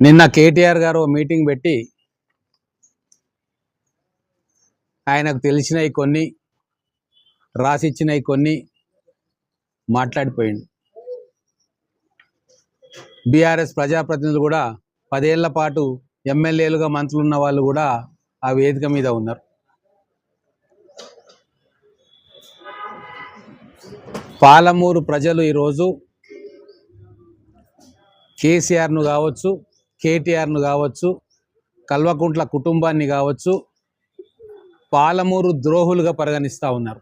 నిన్న కేటీఆర్ గారు మీటింగ్ పెట్టి ఆయనకు తెలిసినవి కొన్ని రాసిచ్చినవి కొన్ని మాట్లాడిపోయింది. బీఆర్ఎస్ ప్రజాప్రతినిధులు కూడా 10 ఏళ్ల పాటు ఎమ్మెల్యేలుగా మంత్రులు ఉన్న వాళ్ళు కూడా ఆ వేదిక మీద ఉన్నారు. పాలమూరు ప్రజలు ఈరోజు కేసీఆర్ను కావచ్చు, కేటీఆర్ను కావచ్చు, కల్వకుంట్ల కుటుంబాన్ని కావచ్చు పాలమూరు ద్రోహులుగా పరిగణిస్తూ ఉన్నారు.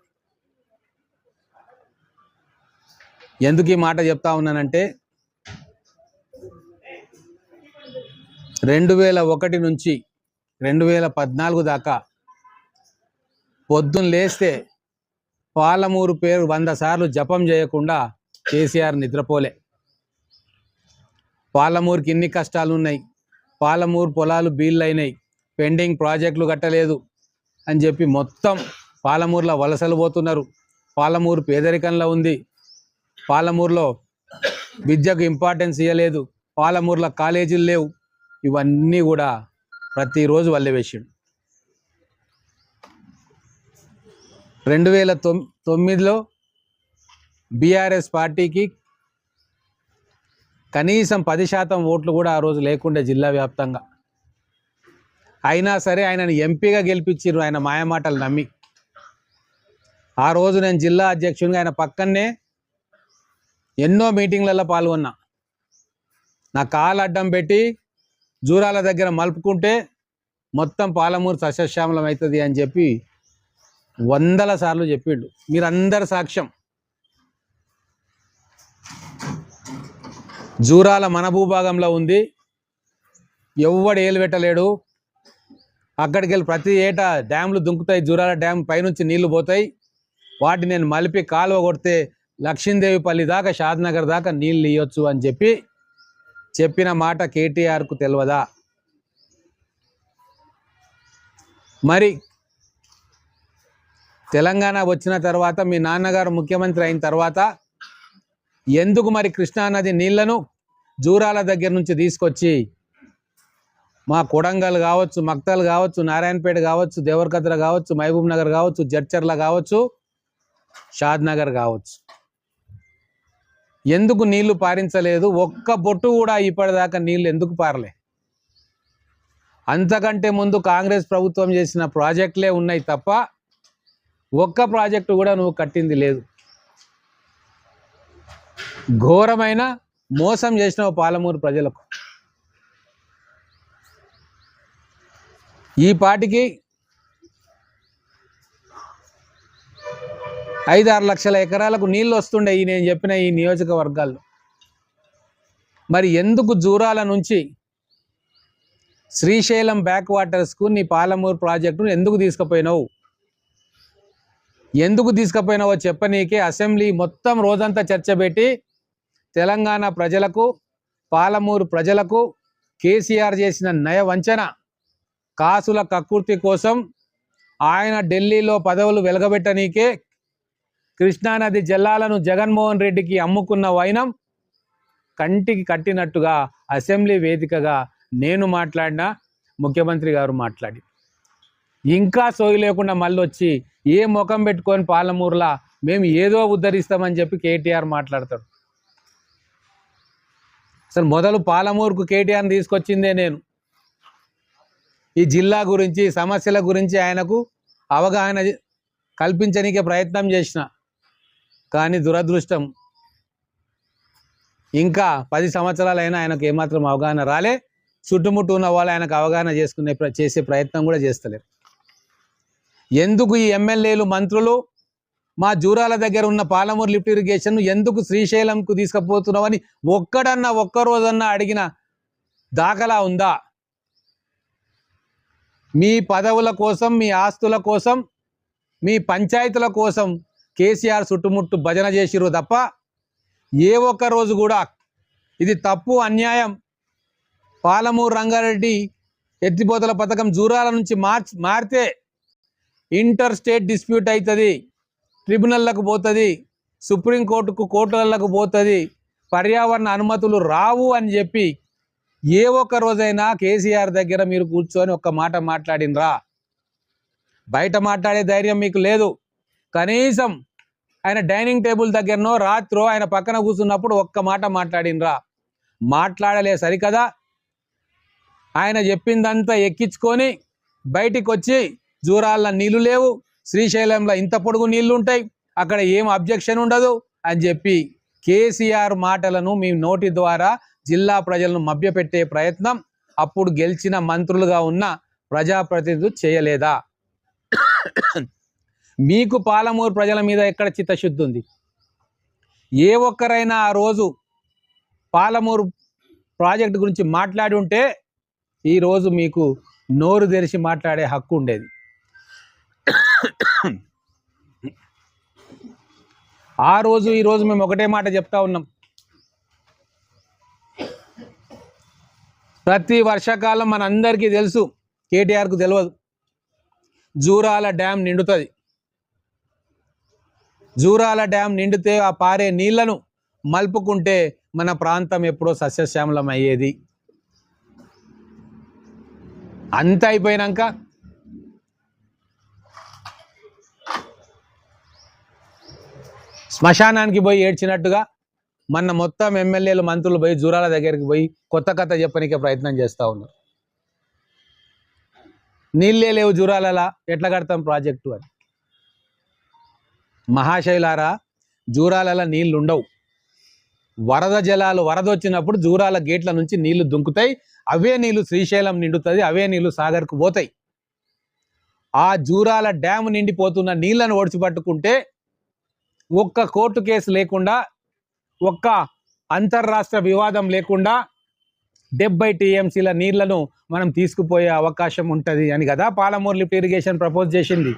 ఎందుకు ఈ మాట చెప్తా ఉన్నానంటే 2001 నుంచి 2014 దాకా పొద్దున్న లేస్తే పాలమూరు పేరు 100 సార్లు జపం చేయకుండా కేసీఆర్ నిద్రపోలే. పాలమూరుకి ఇన్ని కష్టాలు ఉన్నాయి, పాలమూరు పొలాలు బీళ్ళు అయినాయి, పెండింగ్ ప్రాజెక్టులు కట్టలేదు అని చెప్పి మొత్తం పాలమూరులో వలసలు పోతున్నారు. పాలమూరు పేదరికంలో ఉంది, పాలమూరులో విద్యకు ఇంపార్టెన్స్ ఇవ్వలేదు, పాలమూరులో కాలేజీలు లేవు, ఇవన్నీ కూడా ప్రతిరోజు వల్లెవేసాడు. 2009లో బీఆర్ఎస్ పార్టీకి కనీసం 10% ఓట్లు కూడా ఆ రోజు లేకుండే జిల్లా వ్యాప్తంగా. అయినా సరే ఆయనను ఎంపీగా గెలిపించారు ఆయన మాయమాటలు నమ్మి. ఆ రోజు నేను జిల్లా అధ్యక్షునిగా ఆయన పక్కనే ఎన్నో మీటింగ్లలో పాల్గొన్నా. నా కాలు అడ్డం పెట్టి జూరాల దగ్గర మలుపుకుంటే మొత్తం పాలమూరు సస్యశ్యామలం అవుతుంది అని చెప్పి 100 సార్లు చెప్పిండు. మీరందరు సాక్ష్యం. జూరాల మన భూభాగంలో ఉంది, ఎవ్వడు ఏలు పెట్టలేడు. అక్కడికి వెళ్ళి ప్రతి ఏటా డ్యామ్లు దుంకుతాయి, జూరాల డ్యామ్ పైనుంచి నీళ్లు పోతాయి, వాటిని నేను మలిపి కాలువ కొడితే లక్ష్మీదేవిపల్లి దాకా షాద్నగర్ దాకా నీళ్ళు ఇవ్వచ్చు అని చెప్పిన మాట కేటీఆర్కు తెలియదా? మరి తెలంగాణ వచ్చిన తర్వాత మీ నాన్నగారు ముఖ్యమంత్రి అయిన తర్వాత ఎందుకు మరి కృష్ణానది నీళ్లను జూరాల దగ్గర నుంచి తీసుకొచ్చి మా కొడంగల్ కావచ్చు, మక్తల్ కావచ్చు, నారాయణపేట కావచ్చు, దేవరకద్ర కావచ్చు, మహబూబ్ నగర్ కావచ్చు, జడ్చర్ల కావచ్చు, షాద్నగర్ కావచ్చు, ఎందుకు నీళ్లు పారించలేదు? ఒక్క బొట్టు కూడా ఇప్పటిదాకా నీళ్లు ఎందుకు పారలే? అంతకంటే ముందు కాంగ్రెస్ ప్రభుత్వం చేసిన ప్రాజెక్టులే ఉన్నాయి తప్ప ఒక్క ప్రాజెక్టు కూడా నువ్వు కట్టింది లేదు. ఘోరమైన మోసం చేసినావు పాలమూరు ప్రజలకు. ఈ పాటికి 5-6 లక్షల ఎకరాలకు నీళ్ళు వస్తుండే ఈ నేను చెప్పిన ఈ నియోజకవర్గాల్లో. మరి ఎందుకు జూరాల నుంచి శ్రీశైలం బ్యాక్ వాటర్స్కు నీ పాలమూరు ప్రాజెక్టును ఎందుకు తీసుకుపోయినావు? ఎందుకు తీసుకుపోయినావో చెప్పనీకే అసెంబ్లీ మొత్తం రోజంతా చర్చ పెట్టి తెలంగాణ ప్రజలకు, పాలమూరు ప్రజలకు కేసీఆర్ చేసిన నయవంచన, కాసుల కక్కుర్తి కోసం ఆయన ఢిల్లీలో పదవులు వెలగబెట్టనీకే కృష్ణానది జలాలను జగన్మోహన్ రెడ్డికి అమ్ముకున్న వైనం కంటికి కట్టినట్టుగా అసెంబ్లీ వేదికగా నేను మాట్లాడినా, ముఖ్యమంత్రి గారు మాట్లాడి ఇంకా సోయి లేకుండా మళ్ళీ వచ్చి ఏ ముఖం పెట్టుకొని పాలమూరులా మేము ఏదో ఉద్ధరిస్తామని చెప్పి కేటీఆర్ మాట్లాడతాడు. అసలు మొదలు పాలమూరుకు కేటీఆర్ని తీసుకొచ్చిందే నేను. ఈ జిల్లా గురించి, సమస్యల గురించి ఆయనకు అవగాహన కల్పించడానికి ప్రయత్నం చేసిన, కానీ దురదృష్టం ఇంకా 10 సంవత్సరాలైనా ఆయనకు ఏమాత్రం అవగాహన రాలే. చుట్టుముట్టు ఉన్న వాళ్ళు ఆయనకు అవగాహన చేసే ప్రయత్నం కూడా చేస్తలేరు. ఎందుకు ఈ ఎమ్మెల్యేలు, మంత్రులు మా జూరాల దగ్గర ఉన్న పాలమూరు లిఫ్ట్ ఇరిగేషన్ ఎందుకు శ్రీశైలంకు తీసుకుపోతున్నామని ఒక్కరోజన్నా అడిగిన దాఖలా ఉందా? మీ పదవుల కోసం, మీ ఆస్తుల కోసం, మీ పంచాయతీల కోసం కేసీఆర్ చుట్టుముట్టు భజన చేసిరు తప్ప ఏ ఒక్క రోజు కూడా ఇది తప్పు, అన్యాయం, పాలమూరు రంగారెడ్డి ఎత్తిపోతల పథకం జూరాల నుంచి మారితే ఇంటర్ స్టేట్ డిస్ప్యూట్ అవుతుంది, ట్రిబ్యునల్లకు పోతుంది, సుప్రీంకోర్టుకు, కోర్టులకు పోతుంది, పర్యావరణ అనుమతులు రావు అని చెప్పి ఏ ఒక్క రోజైనా కేసీఆర్ దగ్గర మీరు కూర్చొని ఒక్క మాట మాట్లాడినరా? బయట మాట్లాడే ధైర్యం మీకు లేదు. కనీసం ఆయన డైనింగ్ టేబుల్ దగ్గరనో రాత్రో ఆయన పక్కన కూర్చున్నప్పుడు ఒక్క మాట మాట్లాడినరా? మాట్లాడలే సరికదా ఆయన చెప్పిందంతా ఎక్కించుకొని బయటికి వచ్చి జూరాల నీళ్లు లేవు, శ్రీశైలంలో ఇంత పొడుగు నీళ్లు ఉంటాయి, అక్కడ ఏం అబ్జెక్షన్ ఉండదు అని చెప్పి కేసీఆర్ మాటలను మీ నోటి ద్వారా జిల్లా ప్రజలను మభ్యపెట్టే ప్రయత్నం అప్పుడు గెలిచిన మంత్రులుగా ఉన్న ప్రజాప్రతినిధులు చేయలేదా? మీకు పాలమూరు ప్రజల మీద ఎక్కడ చిత్తశుద్ధి ఉంది? ఏ ఒక్కరైనా ఆ రోజు పాలమూరు ప్రాజెక్టు గురించి మాట్లాడి ఉంటే ఈరోజు మీకు నోరు తెరిచి మాట్లాడే హక్కు ఉండేది. ఆ రోజు ఈరోజు మేము ఒకటే మాట చెప్తా ఉన్నాం. ప్రతి వర్షాకాలం మనందరికీ తెలుసు, కేటీఆర్కు తెలియదు, జూరాల డ్యాం నిండుతుంది. జూరాల డ్యాం నిండితే ఆ పారే నీళ్లను మలుపుకుంటే మన ప్రాంతం ఎప్పుడో సస్యశ్యామలం అయ్యేది. అంత అయిపోయినాక శ్మశానానికి పోయి ఏడ్చినట్టుగా మొన్న మొత్తం ఎమ్మెల్యేలు మంత్రులు పోయి జూరాల దగ్గరికి పోయి కొత్త కథ చెప్పనికే ప్రయత్నం చేస్తూ ఉన్నారు. నీళ్ళే లేవు జూరాలలా, ఎట్లా కడతాం ప్రాజెక్టు అని. మహాశైలారా, జూరాలలో నీళ్లు ఉండవు. వరద జలాలు వరద వచ్చినప్పుడు జూరాల గేట్ల నుంచి నీళ్లు దుంకుతాయి. అవే నీళ్లు శ్రీశైలం నిండుతుంది, అవే నీళ్లు సాగర్కు పోతాయి. ఆ జూరాల డ్యాము నిండిపోతున్న నీళ్లను ఒడిచిపట్టుకుంటే ఒక్క కోర్టు కేసు లేకుండా, ఒక్క అంతర్రాష్ట్ర వివాదం లేకుండా 70 టీఎంసీల నీళ్లను మనం తీసుకుపోయే అవకాశం ఉంటుంది అని కదా పాలమూరు లిఫ్ట్ ఇరిగేషన్ ప్రపోజ్ చేసింది.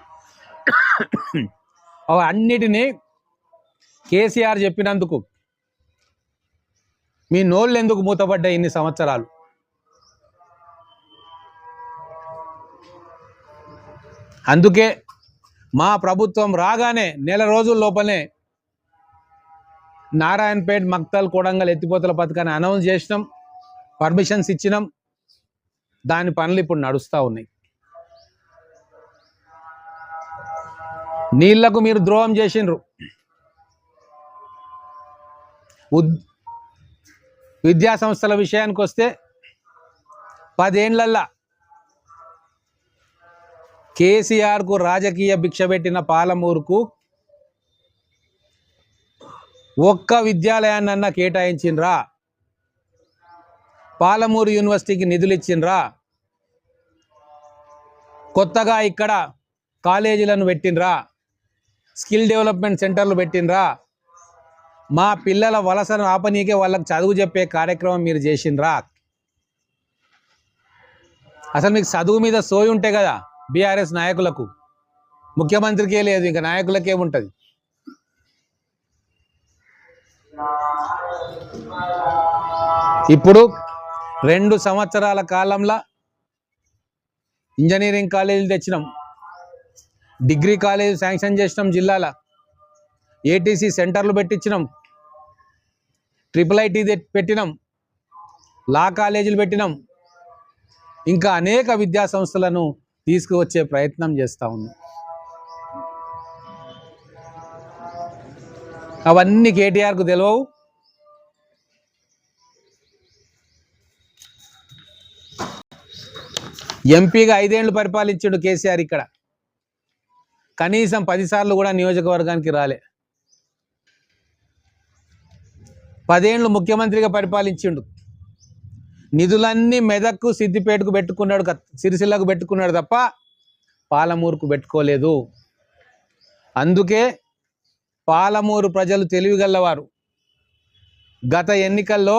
అన్నిటినీ కేసీఆర్ చెప్పినందుకు మీ నోళ్ళు ఎందుకు మూతపడ్డాయి ఇన్ని సంవత్సరాలు? అందుకే మా ప్రభుత్వం రాగానే నెల రోజుల లోపలనే నారాయణపేట్, మక్తల్, కొడంగల్ ఎత్తిపోతల పథకాన్ని అనౌన్స్ చేసినాం, పర్మిషన్స్ ఇచ్చినాం. దాని పనులు ఇప్పుడు నడుస్తూ ఉన్నాయి. నీళ్లకు మీరు ద్రోహం చేసిండ్రు. విద్యా సంస్థల విషయానికి వస్తే 10 ఏళ్లల్లా కేసీఆర్కు రాజకీయ భిక్ష పెట్టిన పాలమూరుకు ఒక్క విద్యాలయాన్నన్నా కేటాయించిండ్రా? పాలమూరు యూనివర్సిటీకి నిధులు ఇచ్చిండ్రా? కొత్తగా ఇక్కడ కాలేజీలను పెట్టిండ్రా? స్కిల్ డెవలప్మెంట్ సెంటర్లు పెట్టిండ్రా? మా పిల్లల వలసను ఆపనీకే వాళ్ళకి చదువు చెప్పే కార్యక్రమం మీరు చేసిండ్రా? అసలు మీకు చదువు మీద సోయి ఉంటే కదా బీఆర్ఎస్ నాయకులకు, ముఖ్యమంత్రికే లేదు, ఇంకా నాయకులకే ఉంటుంది. ఇప్పుడు 2 సంవత్సరాల కాలంలో ఇంజనీరింగ్ కాలేజీలు తెచ్చినాం, డిగ్రీ కాలేజీ శాంక్షన్ చేసినాం, జిల్లాల ఏటీసీ సెంటర్లు పెట్టించినాం, IIIT పెట్టినాం, లా కాలేజీలు పెట్టినాం, ఇంకా అనేక విద్యా సంస్థలను తీసుకువచ్చే ప్రయత్నం చేస్తూ ఉన్నాం. అవన్నీ కేటీఆర్కు తెలియవు. ఎంపీగా 5 ఏళ్ళు పరిపాలించాడు కేసీఆర్. ఇక్కడ కనీసం 10 సార్లు కూడా నియోజకవర్గానికి రాలే. 10 ఏళ్ళు ముఖ్యమంత్రిగా పరిపాలించిండు. నిధులన్నీ మెదక్కు, సిద్దిపేటకు పెట్టుకున్నాడు, సిరిసిల్లకు పెట్టుకున్నాడు తప్ప పాలమూరుకు పెట్టుకోలేదు. అందుకే పాలమూరు ప్రజలు తెలివిగల్లవారు. గత ఎన్నికల్లో